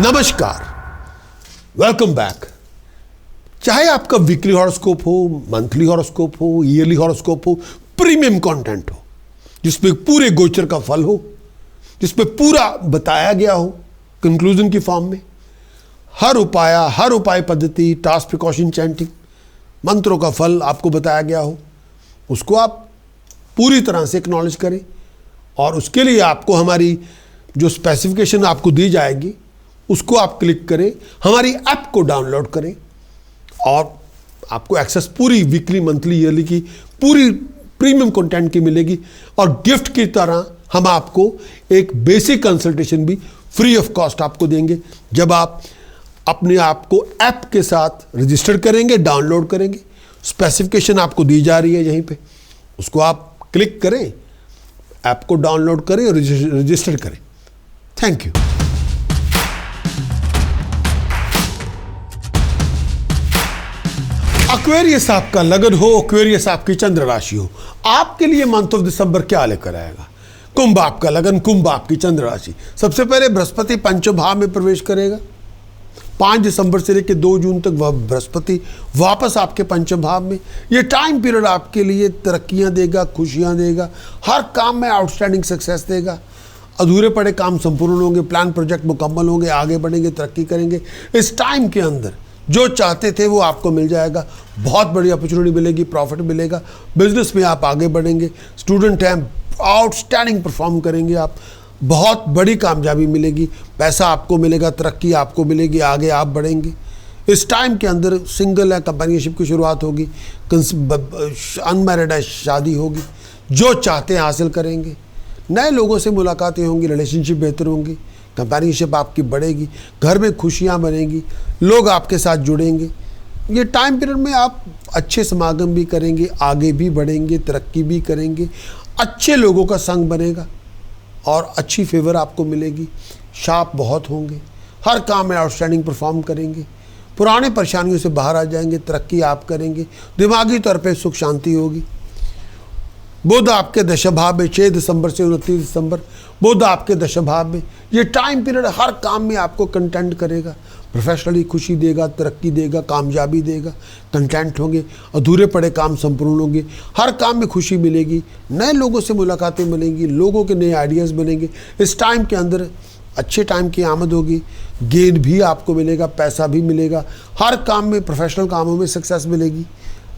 नमस्कार, welcome back. चाहे आपका वीकली हॉरोस्कोप हो, मंथली हॉरोस्कोप हो, ईयरली हॉरोस्कोप हो, प्रीमियम कंटेंट हो जिसमें पूरे गोचर का फल हो, जिसमें पूरा बताया गया हो कंक्लूजन की फॉर्म में, हर उपाय पद्धति, टास्क, प्रिकॉशन, चैंटिंग, मंत्रों का फल आपको बताया गया हो, उसको आप पूरी तरह से एक्नॉलेज करें। और उसके लिए आपको हमारी जो स्पेसिफिकेशन आपको दी जाएगी उसको आप क्लिक करें, हमारी ऐप को डाउनलोड करें और आपको एक्सेस पूरी वीकली, मंथली, ईयरली की पूरी प्रीमियम कंटेंट की मिलेगी। और गिफ्ट की तरह हम आपको एक बेसिक कंसल्टेशन भी फ्री ऑफ कॉस्ट आपको देंगे जब आप अपने आप को ऐप के साथ रजिस्टर करेंगे, डाउनलोड करेंगे। स्पेसिफिकेशन आपको दी जा रही है यहीं पे, उसको आप क्लिक करें, ऐप को डाउनलोड करें और रजिस्टर करें। Thank you. एक्वेरियस आपका लगन हो, एक्वेरियस आपकी चंद्र राशि हो, आपके लिए मंथ ऑफ दिसंबर क्या लेकर आएगा? कुंभ आपका लगन, कुंभ आपकी चंद्र राशि। सबसे पहले बृहस्पति पंचम भाव में प्रवेश करेगा। 5 दिसंबर से लेकर 2 जून तक वह बृहस्पति वापस आपके पंचम भाव में। ये टाइम पीरियड आपके लिए तरक्कियां देगा, खुशियां देगा, हर काम में आउटस्टैंडिंग सक्सेस देगा। अधूरे पड़े काम संपूर्ण होंगे, प्लान प्रोजेक्ट मुकम्मल होंगे, आगे बढ़ेंगे, तरक्की करेंगे। इस टाइम के अंदर जो चाहते थे वो आपको मिल जाएगा। बहुत बड़ी अपॉर्चुनिटी मिलेगी, प्रॉफिट मिलेगा, बिजनेस में आप आगे बढ़ेंगे। स्टूडेंट हैं, आउटस्टैंडिंग परफॉर्म करेंगे आप, बहुत बड़ी कामयाबी मिलेगी, पैसा आपको मिलेगा, तरक्की आपको मिलेगी, आगे आप बढ़ेंगे। इस टाइम के अंदर सिंगल है, कंपेनियनशिप की शुरुआत होगी, अनमैरिड है, शादी होगी, जो चाहते हैं हासिल करेंगे। नए लोगों से मुलाकातें होंगी, रिलेशनशिप बेहतर होंगी, कंपेनियनशिप आपकी बढ़ेगी, घर में खुशियां बनेंगी, लोग आपके साथ जुड़ेंगे। ये टाइम पीरियड में आप अच्छे समागम भी करेंगे, आगे भी बढ़ेंगे, तरक्की भी करेंगे, अच्छे लोगों का संग बनेगा और अच्छी फेवर आपको मिलेगी। शाप बहुत होंगे, हर काम में आउटस्टैंडिंग परफॉर्म करेंगे, पुराने परेशानियों से बाहर आ जाएंगे, तरक्की आप करेंगे, दिमागी तौर पे सुख शांति होगी। बुध आपके दशभाव में 6 दिसंबर से 29 दिसंबर बुध आपके दशभाव में। ये टाइम पीरियड हर काम में आपको कंटेंट करेगा, प्रोफेशनली खुशी देगा, तरक्की देगा, कामयाबी देगा, कंटेंट होंगे, अधूरे पड़े काम संपूर्ण होंगे, हर काम में खुशी मिलेगी, नए लोगों से मुलाकातें मिलेंगी, लोगों के नए आइडियाज़ बनेंगे। इस टाइम के अंदर अच्छे टाइम की आमद होगी, गेन भी आपको मिलेगा, पैसा भी मिलेगा, हर काम में, प्रोफेशनल कामों में सक्सेस मिलेगी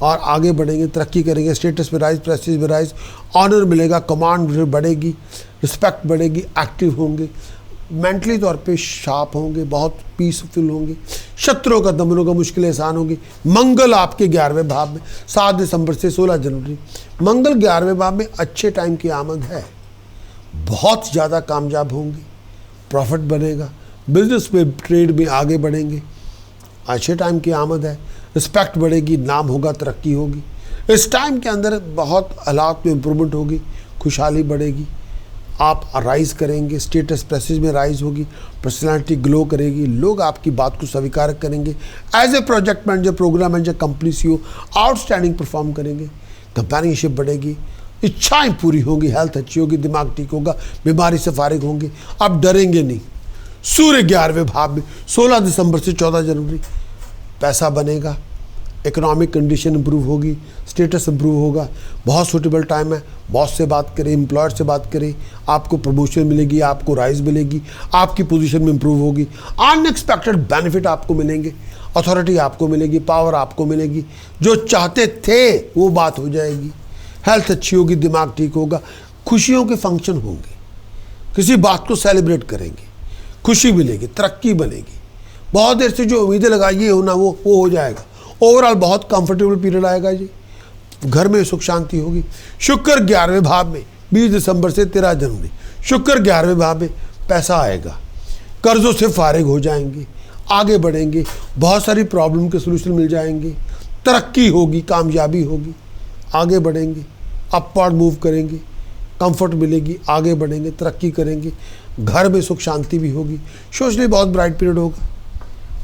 और आगे बढ़ेंगे, तरक्की करेंगे, स्टेटस में राइज, प्रेस्टीज में राइज, ऑनर मिलेगा, कमांड बढ़ेगी, रिस्पेक्ट बढ़ेगी, एक्टिव होंगे, मेंटली तौर पे शार्प होंगे, बहुत पीसफुल होंगे, शत्रुओं का दमन होगा, मुश्किलें आसान होगी। मंगल आपके 11वें भाव में 7 दिसंबर से 16 जनवरी। मंगल 11वें भाव में अच्छे टाइम की आमद है, बहुत ज़्यादा कामयाब होंगे, प्रॉफिट बनेगा, बिजनेस में, ट्रेड में आगे बढ़ेंगे, अच्छे टाइम की आमद है, रिस्पेक्ट बढ़ेगी, नाम होगा, तरक्की होगी। इस टाइम के अंदर बहुत हालात में इम्प्रूवमेंट होगी, खुशहाली बढ़ेगी, आप राइज करेंगे, स्टेटस प्रेस्टीज में राइज होगी, पर्सनालिटी ग्लो करेगी, लोग आपकी बात को स्वीकार करेंगे। As a project manager, programme manager, company CEO outstanding perform करेंगे, कंपेनियनशिप बढ़ेगी, इच्छाएं पूरी होंगी, हेल्थ अच्छी होगी, दिमाग ठीक होगा, बीमारी से फारिग होंगे, आप डरेंगे नहीं। सूर्य 11वें भाव में 16 दिसंबर से 14 जनवरी। पैसा बनेगा, इकोनॉमिक कंडीशन इंप्रूव होगी, स्टेटस इंप्रूव होगा, बहुत सूटेबल टाइम है। बॉस से बात करें, एम्प्लॉयर से बात करें, आपको प्रमोशन मिलेगी, आपको राइज मिलेगी, आपकी पोजीशन में इंप्रूव होगी, अनएक्सपेक्टेड बेनिफिट आपको मिलेंगे, अथॉरिटी आपको मिलेगी, पावर आपको मिलेगी, जो चाहते थे वो बात हो जाएगी, हेल्थ अच्छी होगी, दिमाग ठीक होगा, खुशियों के फंक्शन होंगे, किसी बात को सेलिब्रेट करेंगे, खुशी मिलेगी, तरक्की बनेगी, बहुत देर से जो उम्मीदें लगाई ये होना वो हो जाएगा। ओवरऑल बहुत कंफर्टेबल पीरियड आएगा जी, घर में सुख शांति होगी। शुक्र 11वें भाव में 20 दिसंबर से 13 जनवरी। शुक्र 11वें भाव में पैसा आएगा, कर्जों से फारिग हो जाएंगे, आगे बढ़ेंगे, बहुत सारी प्रॉब्लम के सोल्यूशन मिल जाएंगे, तरक्की होगी, कामयाबी होगी, आगे बढ़ेंगे, अपवर्ड मूव करेंगे, कंफर्ट मिलेगी, आगे बढ़ेंगे, तरक्की करेंगे, घर में सुख शांति भी होगी। सोशली बहुत ब्राइट पीरियड होगा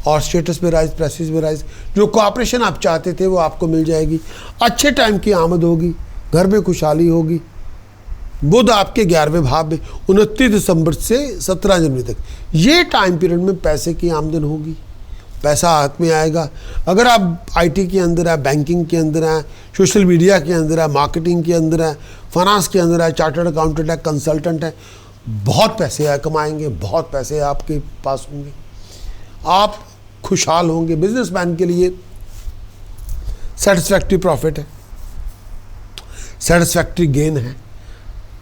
और स्टेटस में राइज, प्रेस्टीज में राइज, जो कोऑपरेशन आप चाहते थे वो आपको मिल जाएगी। अच्छे टाइम की आमद होगी, घर में खुशहाली होगी, बुध आपके 11वें भाव में 29 दिसंबर से 17 जनवरी तक, ये टाइम पीरियड में पैसे की आमदन होगी, पैसा हाथ में आएगा। अगर आप आईटी के अंदर है, बैंकिंग के अंदर है, सोशल मीडिया के अंदर है, मार्केटिंग के अंदर है, फाइनेंस के अंदर है, चार्टर्ड अकाउंटेंट है, कंसल्टेंट है, बहुत पैसे कमाएंगे, बहुत पैसे आपके पास होंगे, आप खुशहाल होंगे। बिजनेसमैन के लिए सेटिस्फैक्ट्री प्रॉफिट है, सेटिस्फैक्ट्री गेन है।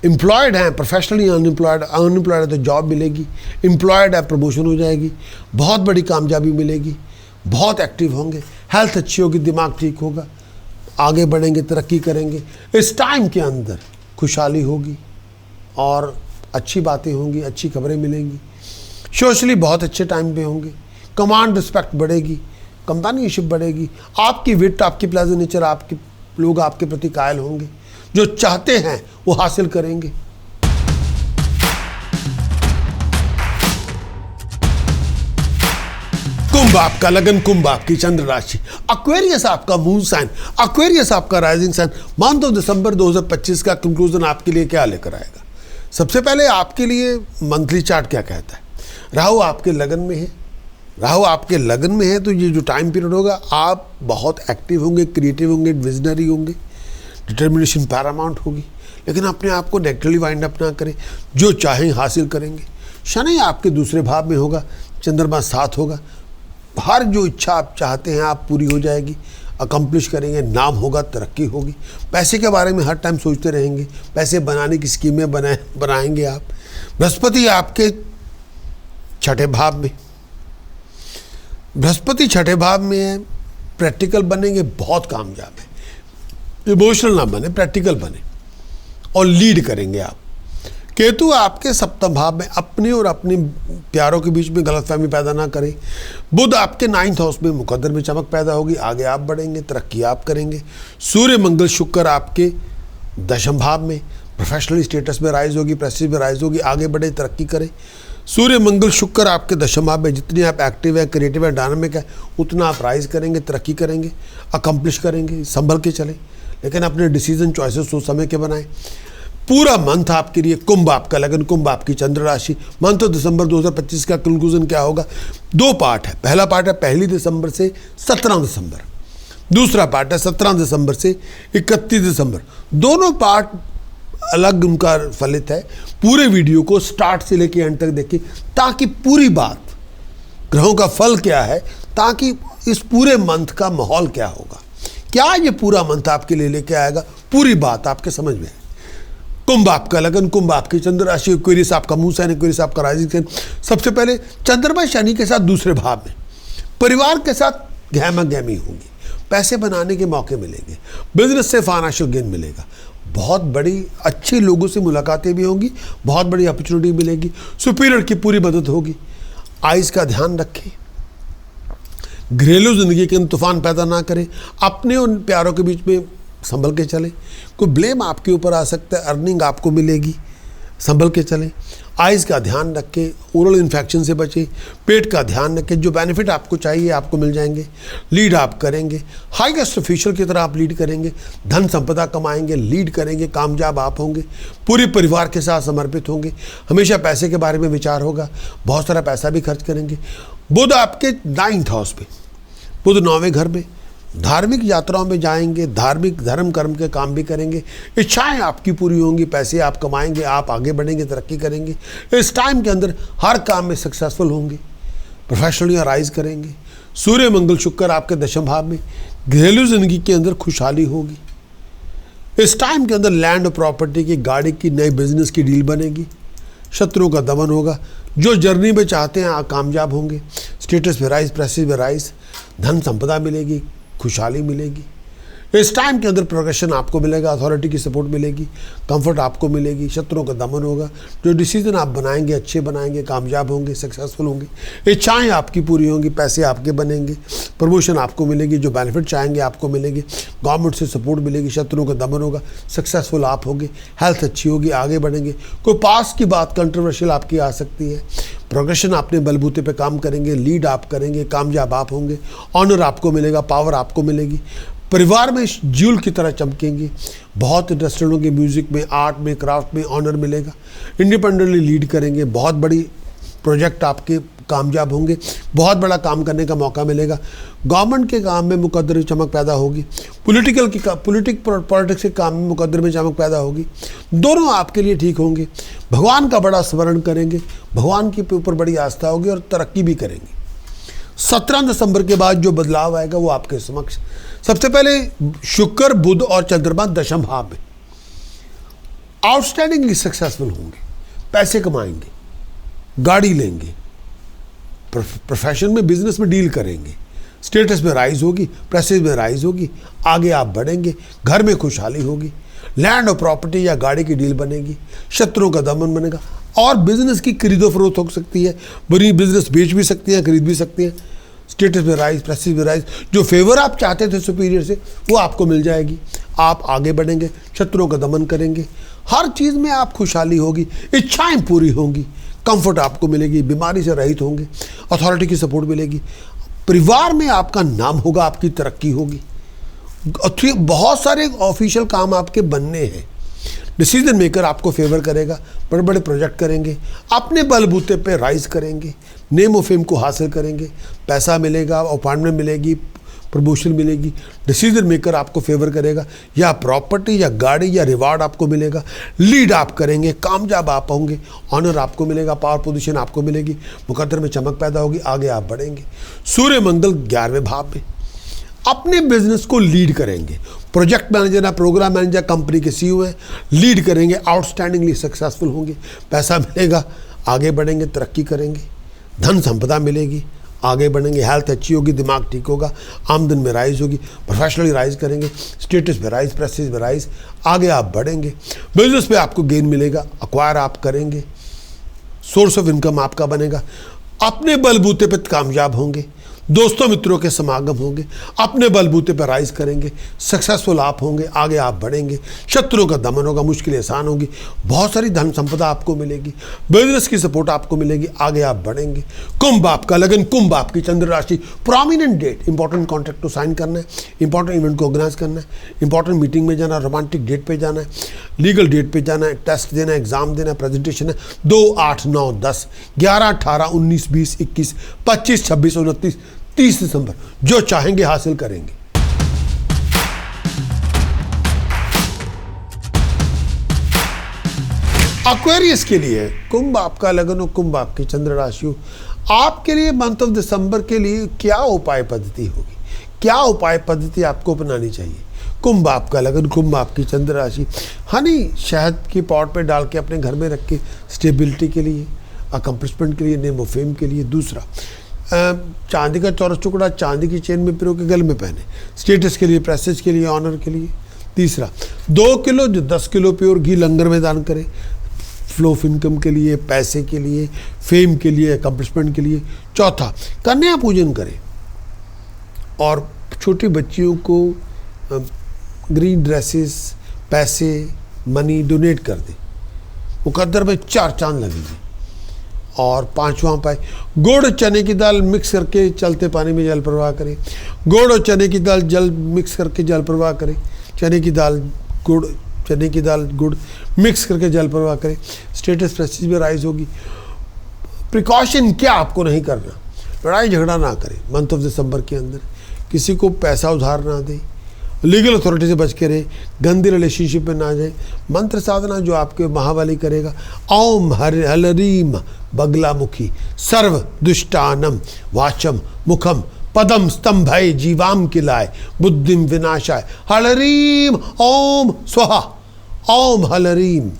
एम्प्लॉयड हैं, प्रोफेशनली अनएम्प्लॉयड है तो जॉब मिलेगी, एम्प्लॉयड है प्रमोशन हो जाएगी, बहुत बड़ी कामयाबी मिलेगी, बहुत एक्टिव होंगे, हेल्थ अच्छी होगी, दिमाग ठीक होगा, आगे बढ़ेंगे, तरक्की करेंगे। इस टाइम के अंदर खुशहाली होगी और अच्छी बातें होंगी, अच्छी खबरें मिलेंगी। सोशली बहुत अच्छे टाइम पे होंगे, कमांड रिस्पेक्ट बढ़ेगी, कंपेनियनशिप बढ़ेगी, आपकी विट, आपकी प्लेजेंट नेचर, आपके लोग आपके प्रति कायल होंगे, जो चाहते हैं वो हासिल करेंगे। कुंभ आपका लगन, कुंभ आपकी चंद्र राशि, एक्वेरियस आपका मून साइन, एक्वेरियस आपका rising sign. Month of December 2025 का कंक्लूजन आपके लिए क्या लेकर आएगा? सबसे पहले आपके लिए मंथली चार्ट क्या कहता है? राहु आपके लगन में है, राहु आपके लगन में है तो ये जो टाइम पीरियड होगा आप बहुत एक्टिव होंगे, क्रिएटिव होंगे, विजनरी होंगे, डिटर्मिनेशन पैरामाउंट होगी, लेकिन अपने आप को नेगेटिवली वाइंड अप ना करें, जो चाहें हासिल करेंगे। शनि आपके दूसरे भाव में होगा, चंद्रमा साथ होगा, हर जो इच्छा आप चाहते हैं आप पूरी हो जाएगी, अकम्प्लिश करेंगे, नाम होगा, तरक्की होगी। पैसे के बारे में हर टाइम सोचते रहेंगे, पैसे बनाने की स्कीमें बनाएंगे आप। बृहस्पति आपके छठे भाव में, बृहस्पति छठे भाव में है, प्रैक्टिकल बनेंगे, बहुत कामयाब है, इमोशनल ना बने, प्रैक्टिकल बने और लीड करेंगे आप। केतु आपके सप्तम भाव में, अपने और अपने प्यारों के बीच में गलतफहमी पैदा ना करें। बुध आपके 9th हाउस में, मुकद्दर में चमक पैदा होगी, आगे आप बढ़ेंगे, तरक्की आप करेंगे। सूर्य मंगल शुक्र आपके 10th भाव में, प्रोफेशनल स्टेटस में राइज होगी, प्रेस्टीज में राइज होगी, आगे बढ़े, तरक्की करें। सूर्य मंगल शुक्र आपके 10th भाव में, जितनी आप एक्टिव है, क्रिएटिव है, डायनामिक है, उतना आप राइज करेंगे, तरक्की करेंगे, अकम्प्लिश करेंगे। संभल के चलें, लेकिन अपने डिसीजन चॉइसेस सोच समझ के बनाएं। पूरा मंथ आपके लिए कुंभ आपका लगन, कुंभ आपकी चंद्र राशि। मंथ ऑफ दिसंबर 2025 का कंक्लूजन क्या होगा? 2 पार्ट है। पहला पार्ट है 1 दिसंबर से 17 दिसंबर, दूसरा पार्ट है 17 दिसंबर से 31 दिसंबर। दोनों पार्ट अलग उनका फलित है। पूरे वीडियो को स्टार्ट से लेकर एंड तक देखिए, ताकि पूरी बात, ग्रहों का फल क्या है, ताकि इस पूरे मंथ का माहौल क्या होगा, क्या ये पूरा मंथ आपके लिए लेके आएगा, पूरी बात आपके समझ में है। कुंभ आपका लगन, कुंभ आपकी चंद्र राशि, एक्वेरियस आपका मून साइन, एक्वेरियस आपका राइजिंग साइन। सबसे पहले चंद्रमा शनि के साथ दूसरे भाव में, परिवार के साथ गहमा गहमी होगी, पैसे बनाने के मौके मिलेंगे, बिजनेस से फाइनेंशियल गेन मिलेगा, बहुत बड़ी अच्छे लोगों से मुलाकातें भी होंगी, बहुत बड़ी अपॉर्चुनिटी मिलेगी, सुपीरियर की पूरी मदद होगी। आइज़ का ध्यान रखें, घरेलू जिंदगी के अंदर तूफान पैदा ना करें, अपने उन प्यारों के बीच में संभल के चलें। कोई ब्लेम आपके ऊपर आ सकता है, अर्निंग आपको मिलेगी, संभल के चलें। आइज़ का ध्यान रखें, ओरल इन्फेक्शन से बचें, पेट का ध्यान रखें, जो बेनिफिट आपको चाहिए आपको मिल जाएंगे। लीड आप करेंगे, हाईएस्ट ऑफिशियल की तरह आप लीड करेंगे, धन संपदा कमाएंगे, लीड करेंगे, कामयाब आप होंगे, पूरे परिवार के साथ समर्पित होंगे, हमेशा पैसे के बारे में विचार होगा, बहुत सारा पैसा भी खर्च करेंगे। बुध आपके 9th हाउस पे, बुध 9वें घर में, धार्मिक यात्राओं में जाएंगे, धार्मिक धर्म कर्म के काम भी करेंगे, इच्छाएं आपकी पूरी होंगी, पैसे आप कमाएंगे, आप आगे बढ़ेंगे, तरक्की करेंगे। इस टाइम के अंदर हर काम में सक्सेसफुल होंगे, प्रोफेशनली राइज करेंगे। सूर्य मंगल शुक्र आपके 10th भाव में, घरेलू जिंदगी के अंदर खुशहाली होगी। इस टाइम के अंदर लैंड और प्रॉपर्टी की, गाड़ी की, नए बिजनेस की डील बनेगी, शत्रुओं का दमन होगा, जो जर्नी में चाहते हैं आप कामयाब होंगे, स्टेटस में राइज, प्रेस्टीज में राइज, धन संपदा मिलेगी, खुशहाली मिलेगी। इस टाइम के अंदर प्रोग्रेशन आपको मिलेगा, अथॉरिटी की सपोर्ट मिलेगी, कंफर्ट आपको मिलेगी, शत्रुओं का दमन होगा, जो डिसीजन आप बनाएंगे अच्छे बनाएंगे, कामयाब होंगे, सक्सेसफुल होंगे। इच्छाएं आपकी पूरी होंगी, पैसे आपके बनेंगे, प्रमोशन आपको मिलेगी, जो बेनिफिट चाहेंगे आपको मिलेंगे, गवर्नमेंट से सपोर्ट मिलेगी, शत्रुओं का दमन होगा, सक्सेसफुल आप होंगे, हेल्थ अच्छी होगी, आगे बढ़ेंगे। कोई पास की बात कंट्रोवर्शियल आपकी आ सकती है, प्रोग्रेशन अपने बलबूते पे काम करेंगे, लीड आप करेंगे, कामयाब आप होंगे, ऑनर आपको मिलेगा, पावर आपको मिलेगी, परिवार में ज्यूल की तरह चमकेंगे। बहुत इंटरेस्टेड होंगे म्यूजिक में, आर्ट में, क्राफ्ट में, ऑनर मिलेगा। इंडिपेंडेंटली लीड करेंगे। बहुत बड़ी प्रोजेक्ट आपके कामयाब होंगे। बहुत बड़ा काम करने का मौका मिलेगा। गवर्नमेंट के काम में मुकद्दर में चमक पैदा होगी। पॉलिटिक्स के काम में मुकद्दर में चमक पैदा होगी। दोनों आपके लिए ठीक होंगे। भगवान का बड़ा स्मरण करेंगे। भगवान के ऊपर बड़ी आस्था होगी और तरक्की भी करेंगे। 17 दिसंबर के बाद जो बदलाव आएगा वो आपके समक्ष। सबसे पहले शुक्र, बुध और चंद्रमा दशम भाव में आउटस्टैंडिंगली सक्सेसफुल होंगे। पैसे कमाएंगे, गाड़ी लेंगे, प्रोफेशन में, बिजनेस में डील करेंगे, स्टेटस में राइज होगी, प्रेस्टीज में राइज होगी, आगे आप बढ़ेंगे, घर में खुशहाली होगी, लैंड और प्रॉपर्टी या गाड़ी की डील बनेगी, शत्रुओं का दमन बनेगा और बिजनेस की खरीदो फरोख्त हो सकती है। बुरी बिजनेस बेच भी सकती हैं, खरीद भी सकती हैं। स्टेटस में राइज, प्रेस्टीज में राइज, जो फेवर आप चाहते थे सुपीरियर से वो आपको मिल जाएगी। आप आगे बढ़ेंगे, शत्रुओं का दमन करेंगे, हर चीज़ में आप खुशहाली होगी, इच्छाएं पूरी होंगी, कंफर्ट आपको मिलेगी, बीमारी से रहित होंगे, अथॉरिटी की सपोर्ट मिलेगी, परिवार में आपका नाम होगा, आपकी तरक्की होगी। बहुत सारे ऑफिशियल काम आपके बनने हैं। डिसीजन मेकर आपको फेवर करेगा, बड़े बड़े प्रोजेक्ट करेंगे, अपने बलबूते पे राइज करेंगे, नेम और फेम को हासिल करेंगे, पैसा मिलेगा, अपॉइंटमेंट मिलेगी, प्रमोशन मिलेगी। डिसीजन मेकर आपको फेवर करेगा, या प्रॉपर्टी या गाड़ी या रिवार्ड आपको मिलेगा। लीड आप करेंगे, कामयाब आप होंगे, ऑनर आपको मिलेगा, पावर पोजीशन आपको मिलेगी, मुकद्दर में चमक पैदा होगी, आगे आप बढ़ेंगे। सूर्य मंगल 11वें भाव में अपने बिजनेस को लीड करेंगे। प्रोजेक्ट मैनेजर है, प्रोग्राम मैनेजर, कंपनी के सीईओ हैं, लीड करेंगे, आउटस्टैंडिंगली सक्सेसफुल होंगे, पैसा मिलेगा, आगे बढ़ेंगे, तरक्की करेंगे, धन संपदा मिलेगी, आगे बढ़ेंगे, हेल्थ अच्छी होगी, दिमाग ठीक होगा, आमदन में राइज होगी, प्रोफेशनली राइज करेंगे, स्टेटस में राइज, प्रेस्टीज में राइज, आगे आप बढ़ेंगे। बिजनेस में आपको गेन मिलेगा, अक्वायर आप करेंगे, सोर्स ऑफ इनकम आपका बनेगा, अपने बलबूते पर कामयाब होंगे, दोस्तों मित्रों के समागम होंगे, अपने बलबूते पर राइज करेंगे, सक्सेसफुल आप होंगे, आगे आप बढ़ेंगे, शत्रुओं का दमन होगा, मुश्किलें आसान होगी, बहुत सारी धन संपदा आपको मिलेगी, बिजनेस की सपोर्ट आपको मिलेगी, आगे आप बढ़ेंगे। कुंभ आपका लगन, कुंभ आपकी चंद्र राशि, प्रोमिनेंट डेट, इंपॉर्टेंट कॉन्ट्रैक्ट को साइन करना है, इंपॉर्टेंट इवेंट को ऑर्गेनाइज करना है, इंपॉर्टेंट मीटिंग में जाना, रोमांटिक डेट पे जाना है, लीगल डेट पे जाना है, टेस्ट देना है, एग्जाम देना है, प्रेजेंटेशन है। 2, 8, 9, 10, 11, 18, 19, 20, 21, 25, 26, 29, 30 दिसंबर जो चाहेंगे हासिल करेंगे। एक्वेरियस के लिए कुंभ आपका लगन हो, कुंभ आपकी चंद्र राशि हो, आपके लिए मंथ ऑफ दिसंबर के लिए क्या उपाय पद्धति होगी, क्या उपाय पद्धति आपको अपनानी चाहिए। कुंभ आपका लगन, कुंभ आपकी चंद्र राशि, हनी शहद की पॉट पे डाल के अपने घर में रख के स्टेबिलिटी के लिए, अकम्प्लिशमेंट के लिए, नेम ऑफ फेम के लिए। दूसरा, चांदी का चौरस टुकड़ा चांदी की चेन में पिरो के गले में पहने, स्टेटस के लिए, प्रेस्टीज के लिए, ऑनर के लिए। तीसरा, 2 किलो 10 किलो प्योर घी लंगर में दान करें, फ्लो ऑफ इनकम के लिए, पैसे के लिए, फेम के लिए, अकम्प्लिशमेंट के लिए। चौथा, कन्या पूजन करें और छोटी बच्चियों को ग्रीन ड्रेसेस, पैसे, मनी डोनेट कर दें, मुकद्दर में 4 चांद लगेंगे। और 5वां उपाय, गुड़ चने की दाल मिक्स करके चलते पानी में जल प्रवाह करें, गुड़ और चने की दाल जल मिक्स करके जल प्रवाह करें, चने की दाल गुड़, चने की दाल गुड़ मिक्स करके जल प्रवाह करें, स्टेटस प्रेस्टीज में राइज होगी। प्रिकॉशन क्या आपको नहीं करना, लड़ाई झगड़ा ना करें मंथ ऑफ दिसंबर के अंदर, किसी को पैसा उधार ना दें, लीगल अथॉरिटी से बच के रहे, गंदी रिलेशनशिप में ना जाए। मंत्र साधना जो आपके महाबली करेगा, ओम हलरीम बगलामुखी सर्व दुष्टानम वाचम मुखम पदम स्तंभय जीवाम किलाय बुद्धिम विनाशाय हलरीम ओम स्वाहा। ओम हलरीम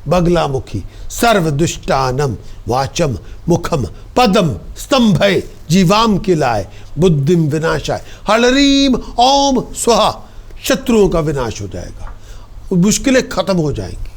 बगलामुखी सर्व दुष्टानम वाचम मुखम पदम स्तंभय जीवाम किलाय बुद्धिम विनाशाय हलरीम ओम स्वाहा। शत्रुओं का विनाश हो जाएगा, मुश्किलें खत्म हो जाएंगी।